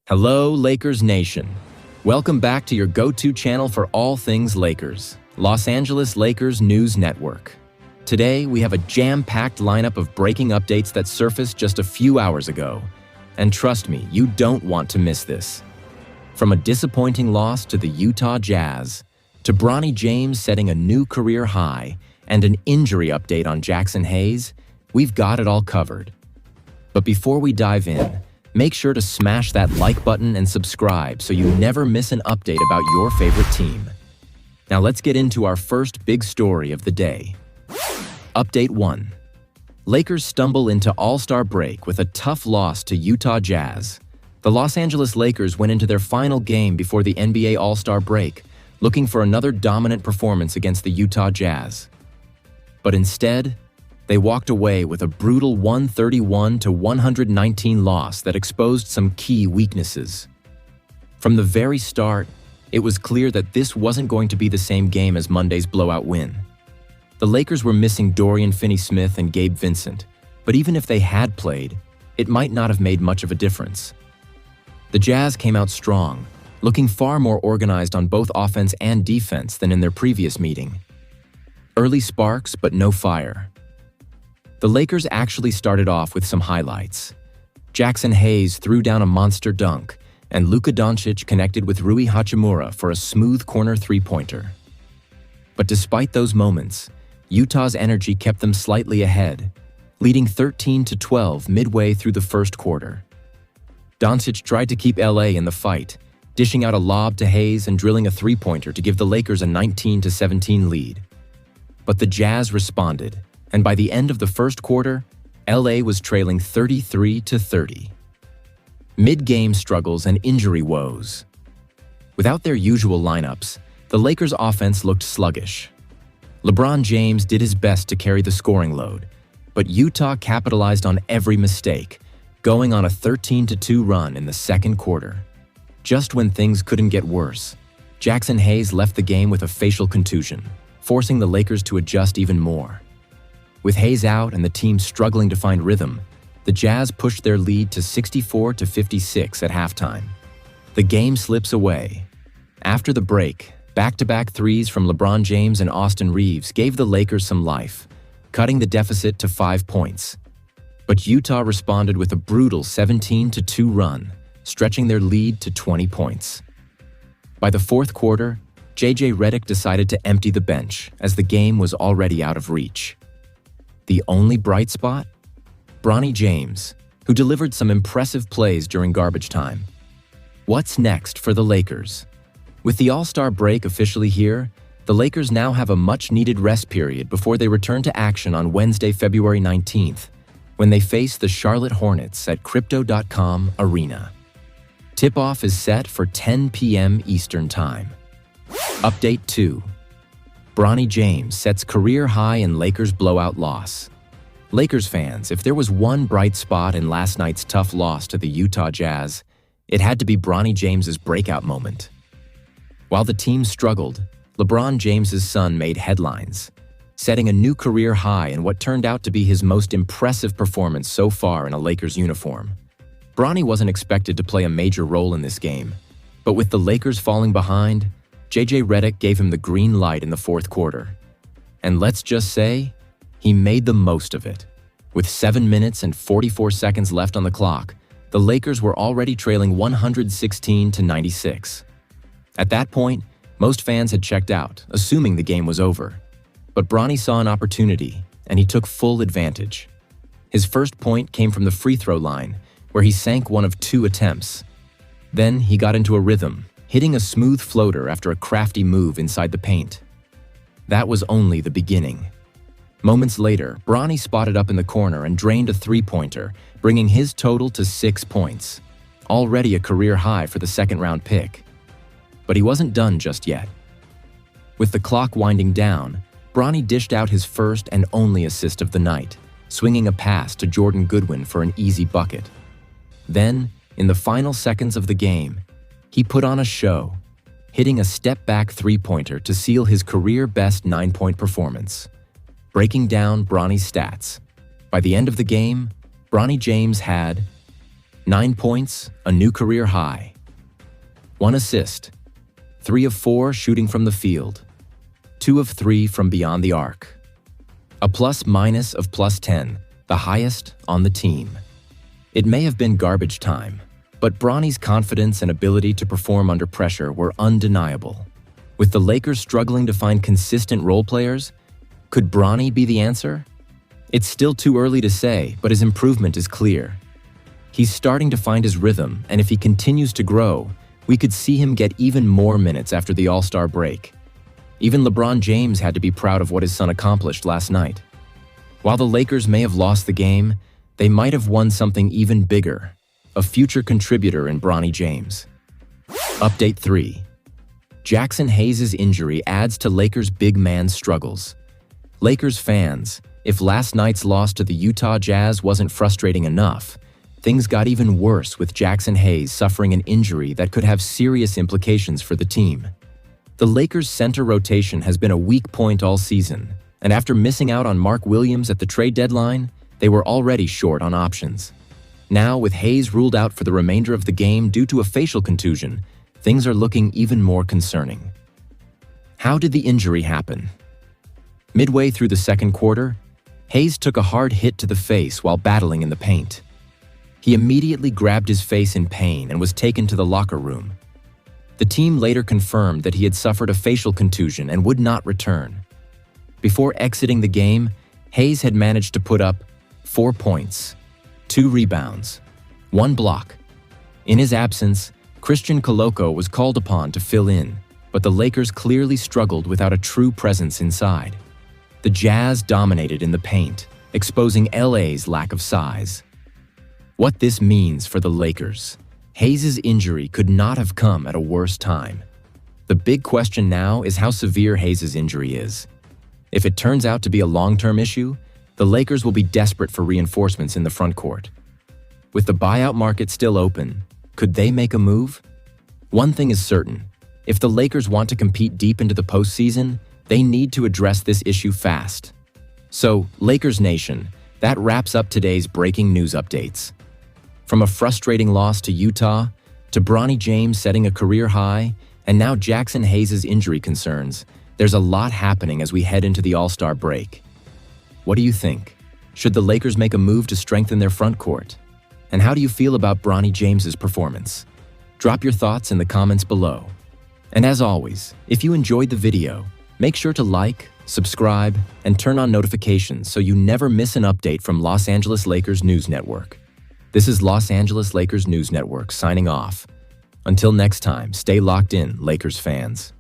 Hello, Lakers Nation. Welcome back to your go-to channel for all things Lakers, Los Angeles Lakers News Network. Today, we have a jam-packed lineup of breaking updates that surfaced just a few hours ago. And trust me, you don't want to miss this. From a disappointing loss to the Utah Jazz, to Bronny James setting a new career high, and an injury update on Jaxson, we've got it all covered. But before we dive in, make sure to smash that like button and subscribe so you never miss an update about your favorite team. Now let's get into our first big story of the day. Update 1. Lakers stumble into All-Star break with a tough loss to Utah Jazz. The Los Angeles Lakers went into their final game before the NBA All-Star break, looking for another dominant performance against the Utah Jazz. But instead, they walked away with a brutal 131-119 loss that exposed some key weaknesses. From the very start, it was clear that this wasn't going to be the same game as Monday's blowout win. The Lakers were missing Dorian Finney-Smith and Gabe Vincent, but even if they had played, it might not have made much of a difference. The Jazz came out strong, looking far more organized on both offense and defense than in their previous meeting. Early sparks, but no fire. The Lakers actually started off with some highlights. Jaxson threw down a monster dunk, and Luka Doncic connected with Rui Hachimura for a smooth corner three-pointer. But despite those moments, Utah's energy kept them slightly ahead, leading 13-12 midway through the first quarter. Doncic tried to keep LA in the fight, dishing out a lob to Hayes and drilling a three-pointer to give the Lakers a 19-17 lead. But the Jazz responded, and by the end of the first quarter, LA was trailing 33-30. Mid-game struggles and injury woes. Without their usual lineups, the Lakers' offense looked sluggish. LeBron James did his best to carry the scoring load, but Utah capitalized on every mistake, going on a 13-2 run in the second quarter. Just when things couldn't get worse, Jaxson left the game with a facial contusion, forcing the Lakers to adjust even more. With Hayes out and the team struggling to find rhythm, the Jazz pushed their lead to 64-56 at halftime. The game slips away. After the break, back-to-back threes from LeBron James and Austin Reeves gave the Lakers some life, cutting the deficit to 5 points. But Utah responded with a brutal 17-2 run, stretching their lead to 20 points. By the fourth quarter, J.J. Redick decided to empty the bench as the game was already out of reach. The only bright spot? Bronny James, who delivered some impressive plays during garbage time. What's next for the Lakers? With the All-Star break officially here, the Lakers now have a much-needed rest period before they return to action on Wednesday, February 19th, when they face the Charlotte Hornets at Crypto.com Arena. Tip-off is set for 10 p.m. Eastern Time. Update 2. Bronny James sets career high in Lakers blowout loss. Lakers fans, if there was one bright spot in last night's tough loss to the Utah Jazz, it had to be Bronny James's breakout moment. While the team struggled, LeBron James's son made headlines, setting a new career high in what turned out to be his most impressive performance so far in a Lakers uniform. Bronny wasn't expected to play a major role in this game, but with the Lakers falling behind, J.J. Redick gave him the green light in the fourth quarter. And let's just say, he made the most of it. With 7 minutes and 44 seconds left on the clock, the Lakers were already trailing 116-96. At that point, most fans had checked out, assuming the game was over. But Bronny saw an opportunity, and he took full advantage. His first point came from the free throw line, where he sank one of 2 attempts. Then he got into a rhythm, hitting a smooth floater after a crafty move inside the paint. That was only the beginning. Moments later, Bronny spotted up in the corner and drained a three-pointer, bringing his total to 6 points, already a career high for the second-round pick. But he wasn't done just yet. With the clock winding down, Bronny dished out his first and only assist of the night, swinging a pass to Jordan Goodwin for an easy bucket. Then, in the final seconds of the game, he put on a show, hitting a step-back three-pointer to seal his career-best 9-point performance. Breaking down Bronny's stats, by the end of the game, Bronny James had 9 points, a new career high. 1 assist, 3 of 4 shooting from the field, 2 of 3 from beyond the arc. A plus-minus of +10, the highest on the team. It may have been garbage time, but Bronny's confidence and ability to perform under pressure were undeniable. With the Lakers struggling to find consistent role players, could Bronny be the answer? It's still too early to say, but his improvement is clear. He's starting to find his rhythm, and if he continues to grow, we could see him get even more minutes after the All-Star break. Even LeBron James had to be proud of what his son accomplished last night. While the Lakers may have lost the game, they might have won something even bigger, a future contributor in Bronny James. Update 3. Jaxson Hayes' injury adds to Lakers' big man struggles. Lakers fans, if last night's loss to the Utah Jazz wasn't frustrating enough, things got even worse with Jaxson Hayes suffering an injury that could have serious implications for the team. The Lakers' center rotation has been a weak point all season, and after missing out on Mark Williams at the trade deadline, they were already short on options. Now, with Hayes ruled out for the remainder of the game due to a facial contusion, things are looking even more concerning. How did the injury happen? Midway through the second quarter, Hayes took a hard hit to the face while battling in the paint. He immediately grabbed his face in pain and was taken to the locker room. The team later confirmed that he had suffered a facial contusion and would not return. Before exiting the game, Hayes had managed to put up 4 points, 2 rebounds, 1 block. In his absence, Christian Koloko was called upon to fill in, but the Lakers clearly struggled without a true presence inside. The Jazz dominated in the paint, exposing LA's lack of size. What this means for the Lakers. Hayes' injury could not have come at a worse time. The big question now is how severe Hayes' injury is. If it turns out to be a long-term issue, the Lakers will be desperate for reinforcements in the front court. With the buyout market still open, could they make a move? One thing is certain. If the Lakers want to compete deep into the postseason, they need to address this issue fast. So, Lakers Nation, that wraps up today's breaking news updates. From a frustrating loss to Utah, to Bronny James setting a career high, and now Jaxson Hayes' injury concerns, there's a lot happening as we head into the All-Star break. What do you think? Should the Lakers make a move to strengthen their front court? And how do you feel about Bronny James' performance? Drop your thoughts in the comments below. And as always, if you enjoyed the video, make sure to like, subscribe, and turn on notifications so you never miss an update from Los Angeles Lakers News Network. This is Los Angeles Lakers News Network signing off. Until next time, stay locked in, Lakers fans.